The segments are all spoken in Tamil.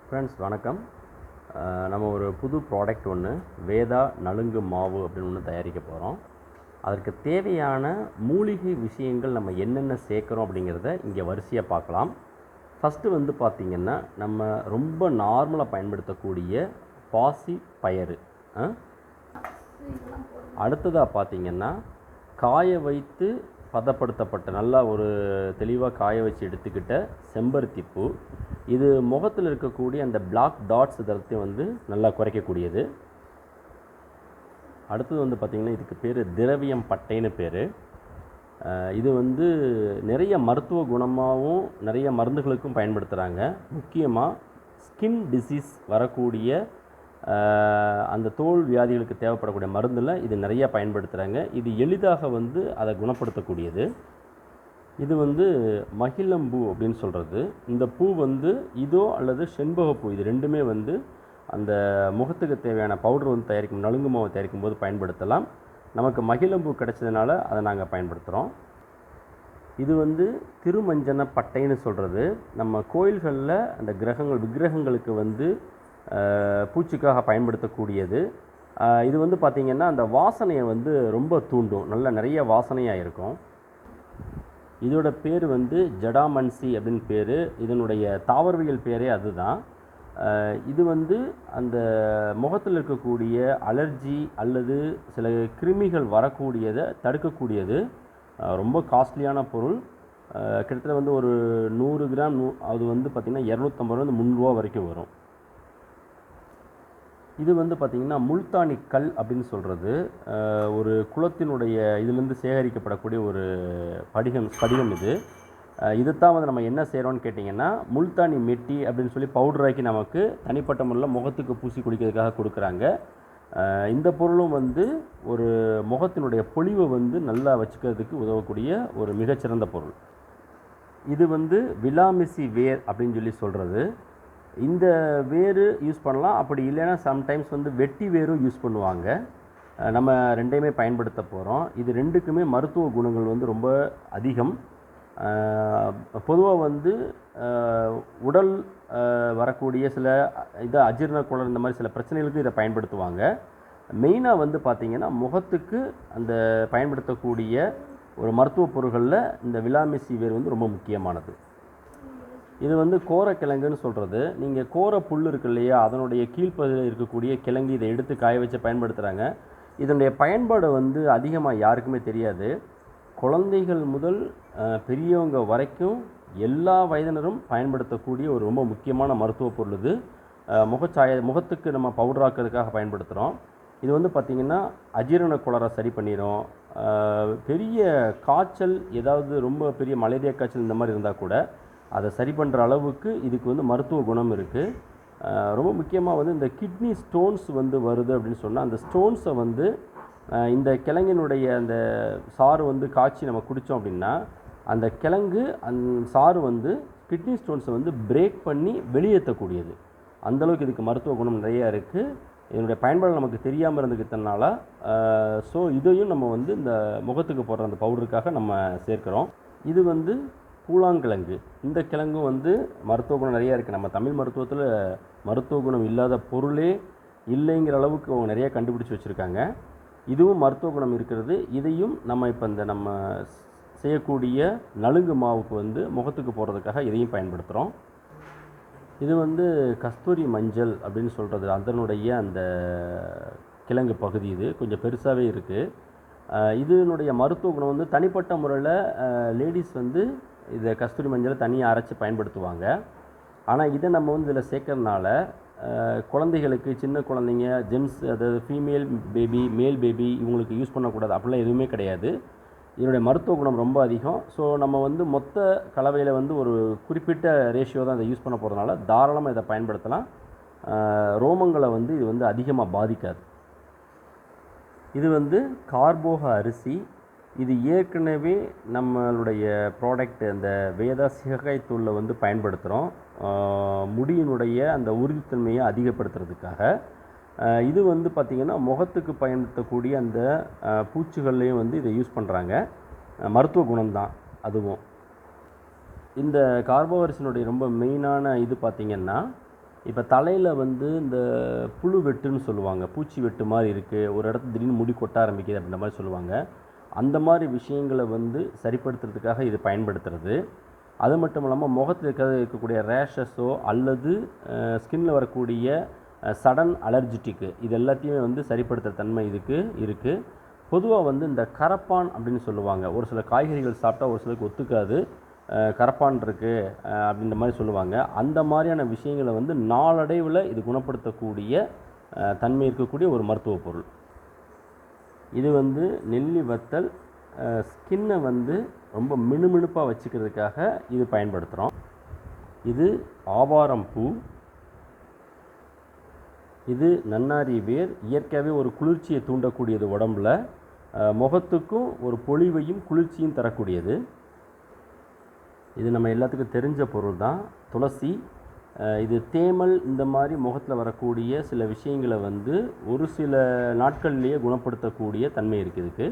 ஃப்ரெண்ட்ஸ் வணக்கம். நம்ம ஒரு புது ப்ராடக்ட் ஒன்று வேதா நலுங்கு மாவு அப்படின்னு ஒன்று தயாரிக்க போகிறோம். அதற்கு தேவையான மூலிகை விஷயங்கள் நம்ம என்னென்ன சேர்க்குறோம் அப்படிங்கிறத இங்கே வரிசையாக பார்க்கலாம். ஃபஸ்ட்டு பார்த்திங்கன்னா நம்ம ரொம்ப நார்மலாக பயன்படுத்தக்கூடிய பாசி பயறு. அடுத்ததாக பார்த்திங்கன்னா காய வைத்து பதப்படுத்தப்பட்ட நல்லா ஒரு தெளிவாக காய வச்சு எடுத்துக்கிட்ட செம்பருத்தி பூ. இது முகத்தில் இருக்கக்கூடிய அந்த பிளாக் டாட்ஸ் இதற்கு நல்லா குறைக்கக்கூடியது. அடுத்தது பார்த்திங்கன்னா இதுக்கு பேர் திரவியம் பட்டைன்னு பேர். இது நிறைய மருத்துவ குணமாகவும் நிறைய மருந்துகளுக்கும் பயன்படுத்துகிறாங்க. முக்கியமாக ஸ்கின் டிசீஸ் வரக்கூடிய அந்த தோல் வியாதிகளுக்கு தேவைப்படக்கூடிய மருந்தில் இது நிறையா பயன்படுத்துகிறாங்க. இது எளிதாக அதை குணப்படுத்தக்கூடியது. இது மகிழம்பூ அப்படின்னு சொல்கிறது. இந்த பூ இதோ அல்லது செண்பகப்பூ, இது ரெண்டுமே அந்த முகத்துக்கு தேவையான பவுடர் தயாரிக்கும் நலுங்கு மாவு தயாரிக்கும் போது பயன்படுத்தலாம். நமக்கு மகிழம்பூ கிடைச்சதுனால அதை நாங்கள் பயன்படுத்துகிறோம். இது திருமஞ்சன பட்டைன்னு சொல்கிறது. நம்ம கோயில்களில் அந்த விக்கிரகங்களுக்கு பூச்சிக்காக பயன்படுத்தக்கூடியது. இது பார்த்திங்கன்னா அந்த வாசனையை ரொம்ப தூண்டும். நிறைய வாசனையாக இருக்கும். இதோட பேர் ஜடாமன்சி அப்படின்னு பேர். இதனுடைய தாவரவியல் பேரே அதுதான். இது அந்த முகத்தில் இருக்கக்கூடிய அலர்ஜி அல்லது சில கிருமிகள் வரக்கூடியதை தடுக்கக்கூடியது. ரொம்ப காஸ்ட்லியான பொருள். கிட்டத்தட்ட ஒரு 100 கிராம் அது பார்த்திங்கன்னா 250 300 வரைக்கும் வரும். இது பார்த்திங்கன்னா முல்தானி கல் அப்படின்னு சொல்கிறது. ஒரு குளத்தினுடைய இதிலேருந்து சேகரிக்கப்படக்கூடிய ஒரு ஸ்படிகம் இது. இதைத்தான் நம்ம என்ன செய்கிறோன்னு கேட்டிங்கன்னா முல்தானி மெட்டி அப்படின்னு சொல்லி பவுடராக்கி நமக்கு தனிப்பட்ட முறையில் முகத்துக்கு பூசி குடிக்கிறதுக்காக கொடுக்குறாங்க. இந்த பொருளும் ஒரு முகத்தினுடைய பொலிவை நல்லா வச்சுக்கிறதுக்கு உதவக்கூடிய ஒரு மிகச்சிறந்த பொருள். இது விலாமிசி வேர் அப்படின்னு சொல்லி சொல்கிறது. இந்த வேறு யூஸ் பண்ணலாம். அப்படி இல்லைன்னா சம்டைம்ஸ் வெட்டி வேரும் யூஸ் பண்ணுவாங்க. நம்ம ரெண்டையுமே பயன்படுத்த போகிறோம். இது ரெண்டுக்குமே மருத்துவ குணங்கள் ரொம்ப அதிகம். பொதுவாக உடல் வரக்கூடிய சில அஜீரண கோளாறு இந்த மாதிரி சில பிரச்சனைகளுக்கு இதை பயன்படுத்துவாங்க. மெயினாக பார்த்திங்கன்னா முகத்துக்கு அந்த பயன்படுத்தக்கூடிய ஒரு மருத்துவ பொருட்களில் இந்த விலாமிசி வேர் ரொம்ப முக்கியமானது. இது கோரக்கிழங்குன்னு சொல்கிறது. நீங்கள் கோர புல் இருக்கு இல்லையா, அதனுடைய கீழ்ப்பகுதியில் இருக்கக்கூடிய கிழங்கு இதை எடுத்து காய வச்சு பயன்படுத்துகிறாங்க. இதனுடைய பயன்பாடு அதிகமாக யாருக்குமே தெரியாது. குழந்தைகள் முதல் பெரியவங்க வரைக்கும் எல்லா வயதினரும் பயன்படுத்தக்கூடிய ஒரு ரொம்ப முக்கியமான மருத்துவ பொருள் இது. முகத்துக்கு நம்ம பவுடராக்கிறதுக்காக பயன்படுத்துகிறோம். இது பார்த்திங்கன்னா அஜீரண கோளாறை சரி பண்ணிடும். பெரிய காய்ச்சல், ஏதாவது ரொம்ப பெரிய மலேரியா காய்ச்சல் இந்த மாதிரி இருந்தால் கூட அதை சரி பண்ணுற அளவுக்கு இதுக்கு மருத்துவ குணம் இருக்குது. ரொம்ப முக்கியமாக இந்த கிட்னி ஸ்டோன்ஸ் வருது அப்படின்னு சொன்னால் அந்த ஸ்டோன்ஸை இந்த கிழங்கினுடைய அந்த சாறு காய்ச்சி நம்ம குடித்தோம் அப்படின்னா அந்த கிழங்கு சாறு கிட்னி ஸ்டோன்ஸை பிரேக் பண்ணி வெளியேற்றக்கூடியது. அந்தளவுக்கு இதுக்கு மருத்துவ குணம் நிறையா இருக்குது. இதனுடைய பயன்பாடு நமக்கு தெரியாமல் இருந்துக்கிட்டனால ஸோ இதையும் நம்ம இந்த முகத்துக்கு போடுற அந்த பவுடருக்காக நம்ம சேர்க்குறோம். இது பூலாங்கிழங்கு. இந்த கிழங்கும் மருத்துவ குணம் நிறையா இருக்குது. நம்ம தமிழ் மருத்துவத்தில் மருத்துவ குணம் இல்லாத பொருளே இல்லைங்கிற அளவுக்கு அவங்க நிறையா கண்டுபிடிச்சி வச்சுருக்காங்க. இதுவும் மருத்துவ குணம் இருக்கிறது. இதையும் நம்ம இப்போ நம்ம செய்யக்கூடிய நலுங்கு மாவுக்கு முகத்துக்கு போடுறதுக்காக இதையும் பயன்படுத்துகிறோம். இது கஸ்தூரி மஞ்சள் அப்படின்னு சொல்கிறது. அதனுடைய அந்த கிழங்கு பகுதி இது கொஞ்சம் பெருசாகவே இருக்குது. இதனுடைய மருத்துவ குணம் தனிப்பட்ட முறையில் லேடிஸ் இதை கஸ்தூரி மஞ்சளை தனியாக அரைச்சி பயன்படுத்துவாங்க. ஆனால் இதை நம்ம இதில் சேர்க்கறதுனால குழந்தைகளுக்கு, சின்ன குழந்தைங்க, ஜென்ஸ், அதாவது ஃபீமேல் பேபி, மேல் பேபி இவங்களுக்கு யூஸ் பண்ணக்கூடாது அப்படிலாம் எதுவுமே கிடையாது. இதனுடைய மருத்துவ குணம் ரொம்ப அதிகம். ஸோ நம்ம மொத்த கலவையில் ஒரு குறிப்பிட்ட ரேஷியோ தான் இதை யூஸ் பண்ண போகிறதுனால தாராளமாக இதை பயன்படுத்தலாம். ரோமங்களை இது அதிகமாக பாதிக்காது. இது கார்போக அரிசி. இது ஏற்கனவே நம்மளுடைய ப்ராடக்ட் அந்த வேதா சிகக்காய் தூளில் பயன்படுத்துகிறோம். முடியினுடைய அந்த உறுதித்தன்மையை அதிகப்படுத்துறதுக்காக. இது பார்த்திங்கன்னா முகத்துக்கு பயன்படுத்தக்கூடிய அந்த பூச்சிகள்லேயும் இதை யூஸ் பண்ணுறாங்க. மருத்துவ குணம்தான் அதுவும். இந்த கார்போவரிசினுடைய ரொம்ப மெயினான இது பார்த்திங்கன்னா இப்போ தலையில் வந்து இந்த புழு வெட்டுன்னு சொல்லுவாங்க, பூச்சி வெட்டு மாதிரி இருக்குது, ஒரு இடத்துல திடீர்னு முடி கொட்ட ஆரம்பிக்குது அப்படின்ற மாதிரி சொல்லுவாங்க. அந்த மாதிரி விஷயங்களை வந்து சரிப்படுத்துறதுக்காக இது பயன்படுத்துறது. அது மட்டும் இல்லாமல் முகத்தில் இருக்கக்கூடிய ரேஷஸோ அல்லது ஸ்கின்னில் வரக்கூடிய சடன் அலர்ஜிட்டிக்கு இது எல்லாத்தையுமே வந்து சரிப்படுத்துகிற தன்மை இதுக்கு இருக்குது. பொதுவாக வந்து இந்த கரப்பான் அப்படின்னு சொல்லுவாங்க, ஒரு சில காய்கறிகள் சாப்பிட்டா ஒரு சிலருக்கு ஒத்துக்காது, கரப்பான் இருக்குது அப்படின்ற மாதிரி சொல்லுவாங்க. அந்த மாதிரியான விஷயங்களை வந்து நாளடைவில் இது குணப்படுத்தக்கூடிய தன்மை இருக்கக்கூடிய ஒரு மருத்துவ பொருள். இது வந்து நெல்லி வத்தல் ஸ்கின்னை வந்து ரொம்ப மினுமினுப்பாக வச்சுக்கிறதுக்காக இது பயன்படுத்துகிறோம். இது ஆவாரம் பூ, இது நன்னாரி வேர். இயற்கையாகவே ஒரு குளிர்ச்சியை தூண்டக்கூடியது, உடம்பில் முகத்துக்கும் ஒரு பொலிவையும் குளிர்ச்சியும் தரக்கூடியது. இது நம்ம எல்லாத்துக்கும் தெரிஞ்ச பொருள் தான், துளசி. இது தேமல் இந்த மாதிரி முகத்தில் வரக்கூடிய சில விஷயங்களை வந்து ஒரு சில நாட்கள்லேயே குணப்படுத்தக்கூடிய தன்மை இருக்குது இதுக்கு.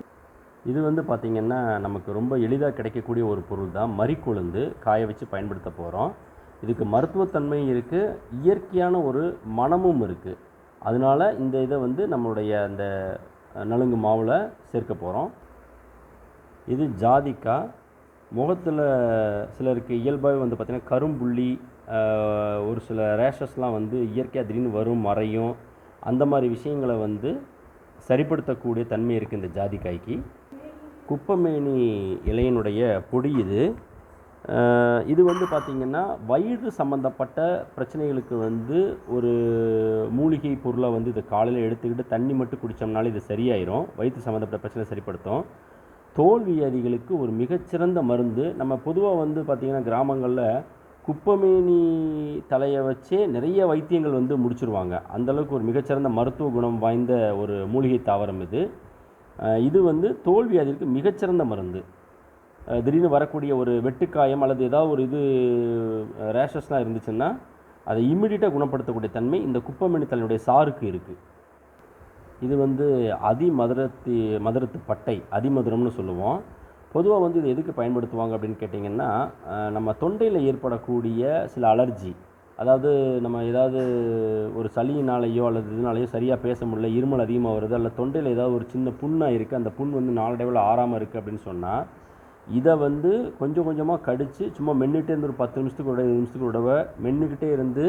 இது வந்து பார்த்திங்கன்னா நமக்கு ரொம்ப எளிதாக கிடைக்கக்கூடிய ஒரு பொருள் தான், மறிக்கொழுந்து காய வச்சு பயன்படுத்த போகிறோம். இதுக்கு மருத்துவத்தன்மையும் இருக்குது, இயற்கையான ஒரு மணமும் இருக்குது. அதனால் இந்த இதை வந்து நம்மளுடைய அந்த நலுங்கு மாவில் சேர்க்க போகிறோம். இது ஜாதிக்காய். முகத்தில் சிலருக்கு இயல்பாகவே வந்து பார்த்திங்கன்னா கரும்புள்ளி, ஒரு சில ரேஷஸ்லாம் வந்து இயற்கையாக திடீர்னு வரும், மறையும். அந்த மாதிரி விஷயங்களை வந்து சரிப்படுத்தக்கூடிய தன்மை இருக்குது இந்த ஜாதிக்காய்க்கு. குப்பைமேனி இலையினுடைய பொடி இது. இது வந்து பார்த்திங்கன்னா வயிறு சம்மந்தப்பட்ட பிரச்சனைகளுக்கு வந்து ஒரு மூலிகை பொருளை வந்து இதை காலையில் எடுத்துக்கிட்டு தண்ணி மட்டும் குடித்தோம்னாலே இது சரியாயிரும், வயிற்று சம்மந்தப்பட்ட பிரச்சனை சரிப்படுத்தும். தோல் வியாதிகளுக்கு ஒரு மிகச்சிறந்த மருந்து. நம்ம பொதுவாக வந்து பார்த்திங்கன்னா கிராமங்களில் குப்பைமேனி தலையை வச்சே நிறைய வைத்தியங்கள் வந்து முடிச்சுருவாங்க. அந்தளவுக்கு ஒரு மிகச்சிறந்த மருத்துவ குணம் வாய்ந்த ஒரு மூலிகை தாவரம் இது. இது வந்து தோல் வியாதிக்கு மிகச்சிறந்த மருந்து. திடீர்னு வரக்கூடிய ஒரு வெட்டுக்காயம் அல்லது ஏதாவது ஒரு இது ரேஷஸ்லாம் இருந்துச்சுன்னா அதை இம்மிடியட்டாக குணப்படுத்தக்கூடிய தன்மை இந்த குப்பைமேனி தலையுடைய சாருக்கு இருக்குது. இது வந்து மதுரத்து பட்டை, அதிமதுரம்னு சொல்லுவோம். பொதுவாக வந்து இது எதுக்கு பயன்படுத்துவாங்க அப்படின்னு கேட்டிங்கன்னா, நம்ம தொண்டையில் ஏற்படக்கூடிய சில அலர்ஜி, அதாவது நம்ம ஏதாவது ஒரு சளியினாலேயோ அல்லது இதனாலேயோ சரியாக பேச முடியல, இருமல் அதிகமாக வருது, அல்லது தொண்டையில் ஏதாவது ஒரு சின்ன புண்ணாக இருக்குது, அந்த புண் வந்து நாளடைவில் ஆறாமல் இருக்குது அப்படின்னு சொன்னால் இதை வந்து கொஞ்சம் கொஞ்சமாக கடித்து சும்மா மென்னுகிட்டே இருந்து ஒரு 10 நிமிஷத்துக்கு 20 நிமிஷத்துக்கு விடவை மென்னுக்கிட்டே இருந்து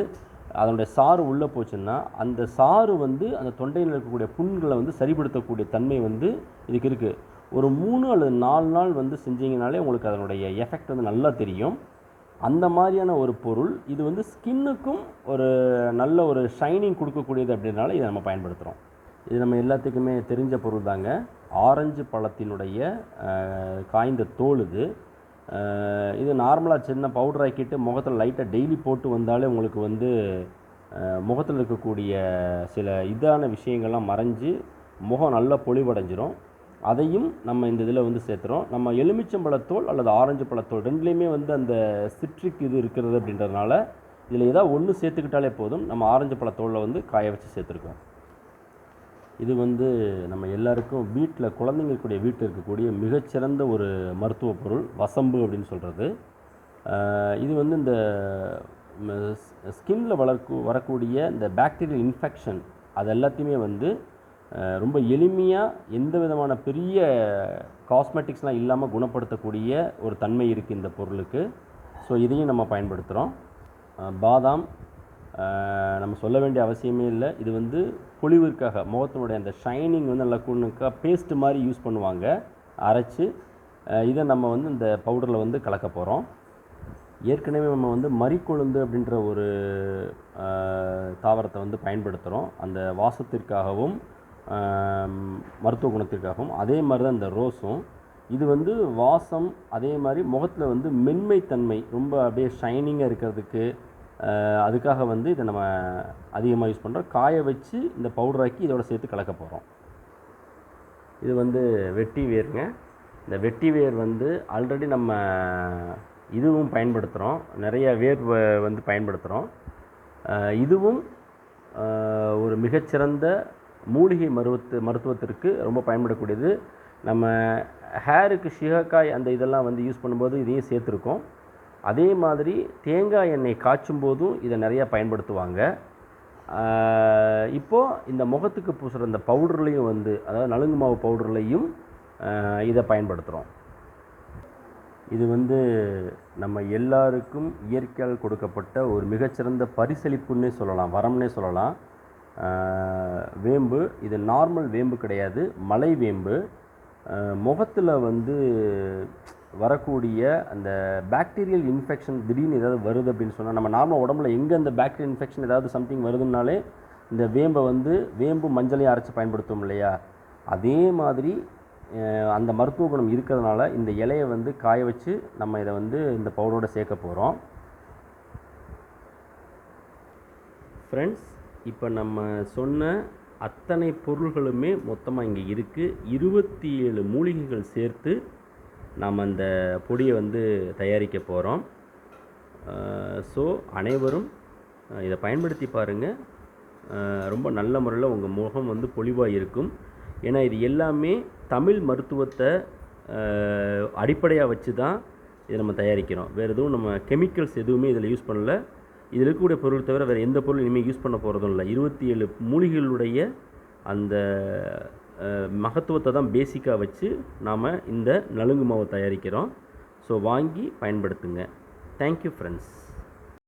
அதனுடைய சாறு உள்ளே போச்சுன்னா அந்த சாறு வந்து அந்த தொண்டையில் இருக்கக்கூடிய புண்களை வந்து சரிப்படுத்தக்கூடிய தன்மை வந்து இதுக்கு இருக்குது. ஒரு 3 அல்லது 4 நாள் வந்து செஞ்சீங்கனாலே உங்களுக்கு அதனுடைய எஃபெக்ட் வந்து நல்லா தெரியும். அந்த மாதிரியான ஒரு பொருள் இது வந்து ஸ்கின்னுக்கும் ஒரு நல்ல ஒரு ஷைனிங் கொடுக்கக்கூடியது அப்படின்றனால இதை நம்ம பயன்படுத்துகிறோம். இது நம்ம எல்லாத்துக்குமே தெரிஞ்ச பொருள் தாங்க. ஆரஞ்சு பழத்தினுடைய காய்ந்த தோல் இது. இது நார்மலாக சின்ன பவுடர் ஆக்கிட்டு முகத்தில் லைட்டாக டெய்லி போட்டு வந்தாலே உங்களுக்கு வந்து முகத்தில் இருக்கக்கூடிய சில இதான விஷயங்கள்லாம் மறைஞ்சு முகம் நல்லா பொலிவடைஞ்சிரும். அதையும் நம்ம இந்த இதில் வந்து சேர்த்துறோம். நம்ம எலுமிச்சம்பழத்தோல் அல்லது ஆரஞ்சு பழத்தோல் ரெண்டுலேயுமே வந்து அந்த சிட்ரிக் இது இருக்கிறது அப்படின்றதுனால இதில் ஏதாவது ஒன்று சேர்த்துக்கிட்டாலே போதும். நம்ம ஆரஞ்சு பழத்தோலில் வந்து காய வச்சு சேர்த்துருக்கோம். இது வந்து நம்ம எல்லாருக்கும் வீட்டில் குழந்தைங்களுக்குடைய வீட்டில் இருக்கக்கூடிய மிகச்சிறந்த ஒரு மருத்துவ பொருள், வசம்பு அப்படின்னு சொல்கிறது. இது வந்து இந்த ஸ்கின்னில் வரக்கூடிய இந்த பாக்டீரியல் இன்ஃபெக்ஷன் அது எல்லாத்தையுமே வந்து ரொம்ப எளிமையாக எந்த விதமான பெரிய காஸ்மெட்டிக்ஸ்லாம் இல்லாமல் குணப்படுத்தக்கூடிய ஒரு தன்மை இருக்குது இந்த பொருளுக்கு. ஸோ இதையும் நம்ம பயன்படுத்துகிறோம். பாதாம் நம்ம சொல்ல வேண்டிய அவசியமே இல்லை. இது வந்து பொலிவிற்காக முகத்தினுடைய அந்த ஷைனிங் வந்து நல்லா கூணுக்காக பேஸ்ட் மாதிரி யூஸ் பண்ணுவாங்க அரைச்சி. இதை நம்ம வந்து இந்த பவுடரில் வந்து கலக்க போகிறோம். ஏற்கனவே நம்ம வந்து மறிக்கொழுந்து அப்படின்ற ஒரு தாவரத்தை வந்து பயன்படுத்துகிறோம் அந்த வாசத்திற்காகவும் மருத்துவ குணத்திற்காகவும். அதே மாதிரி தான் இந்த ரோஸும். இது வந்து வாசம், அதே மாதிரி முகத்தில் வந்து மென்மைத்தன்மை ரொம்ப அப்படியே ஷைனிங்காக இருக்கிறதுக்கு, அதுக்காக வந்து இதை நம்ம அதிகமாக யூஸ் பண்ணுறோம். காய வச்சு இந்த பவுடராக்கி இதோட சேர்த்து கலக்க போகிறோம். இது வந்து வெட்டி வேருங்க. இந்த வெட்டி வேர் வந்து ஆல்ரெடி நம்ம இதுவும் பயன்படுத்துகிறோம், நிறைய வேர் வந்து பயன்படுத்துகிறோம். இதுவும் ஒரு மிகச்சிறந்த மூலிகை மருத்துவத்திற்கு ரொம்ப பயன்படக்கூடியது. நம்ம ஹேருக்கு ஷிகக்காய் அந்த இதெல்லாம் வந்து யூஸ் பண்ணும்போது இதையும் சேர்த்துருக்கோம். அதே மாதிரி தேங்காய் எண்ணெய் காய்ச்சும் போதும் இதை நிறையா பயன்படுத்துவாங்க. இப்போது இந்த முகத்துக்கு பூசுகிற இந்த பவுடர்லேயும் வந்து, அதாவது நலுங்கு மாவு பவுடர்லேயும் இதை பயன்படுத்துகிறோம். இது வந்து நம்ம எல்லாருக்கும் இயற்கையால் கொடுக்கப்பட்ட ஒரு மிகச்சிறந்த பரிசளிப்புன்னே சொல்லலாம், வரம்னே சொல்லலாம். வேம்பு இது நார்மல் வேம்பு கிடையாது, மலை வேம்பு. முகத்தில் வந்து வரக்கூடிய அந்த பாக்டீரியல் இன்ஃபெக்ஷன் திடீர்னு ஏதாவது வருது அப்படின்னு சொன்னால், நம்ம நார்மல் உடம்புல எங்கே அந்த பாக்டீரியல் இன்ஃபெக்ஷன் ஏதாவது சம்திங் வருதுனாலே இந்த வேம்பை வந்து வேம்பு மஞ்சளையும் அரைச்சி பயன்படுத்துவோம் இல்லையா, அதே மாதிரி அந்த மருத்துவ குணம் இருக்கிறதுனால இந்த இலையை வந்து காய வச்சு நம்ம இதை வந்து இந்த பவுடரோட சேர்க்க போகிறோம். ஃப்ரெண்ட்ஸ், இப்போ நம்ம சொன்ன அத்தனை பொருள்களுமே மொத்தமாக இங்கே இருக்குது. 27 மூலிகைகள் சேர்த்து நாம் அந்த பொடியை வந்து தயாரிக்க போகிறோம். ஸோ அனைவரும் இதை பயன்படுத்தி பாருங்கள். ரொம்ப நல்ல முறையில் உங்கள் முகம் வந்து பொலிவாக இருக்கும். ஏன்னா இது எல்லாமே தமிழ் மருத்துவத்தை அடிப்படையாக வச்சு தான் இதை நம்ம தயாரிக்கிறோம். வேறு எதுவும் நம்ம கெமிக்கல்ஸ் எதுவுமே இதில் யூஸ் பண்ணல. இதில் இருக்கக்கூடிய பொருள் தவிர வேறு எந்த பொருள் இனிமேல் யூஸ் பண்ண போகிறதும் இல்லை. 27 மூலிகைகளுடைய அந்த மகத்துவத்தை தான் பேசிக்காக வச்சு நாம் இந்த நலுங்கு மாவை தயாரிக்கிறோம். ஸோ வாங்கி பயன்படுத்துங்க. Thank you friends.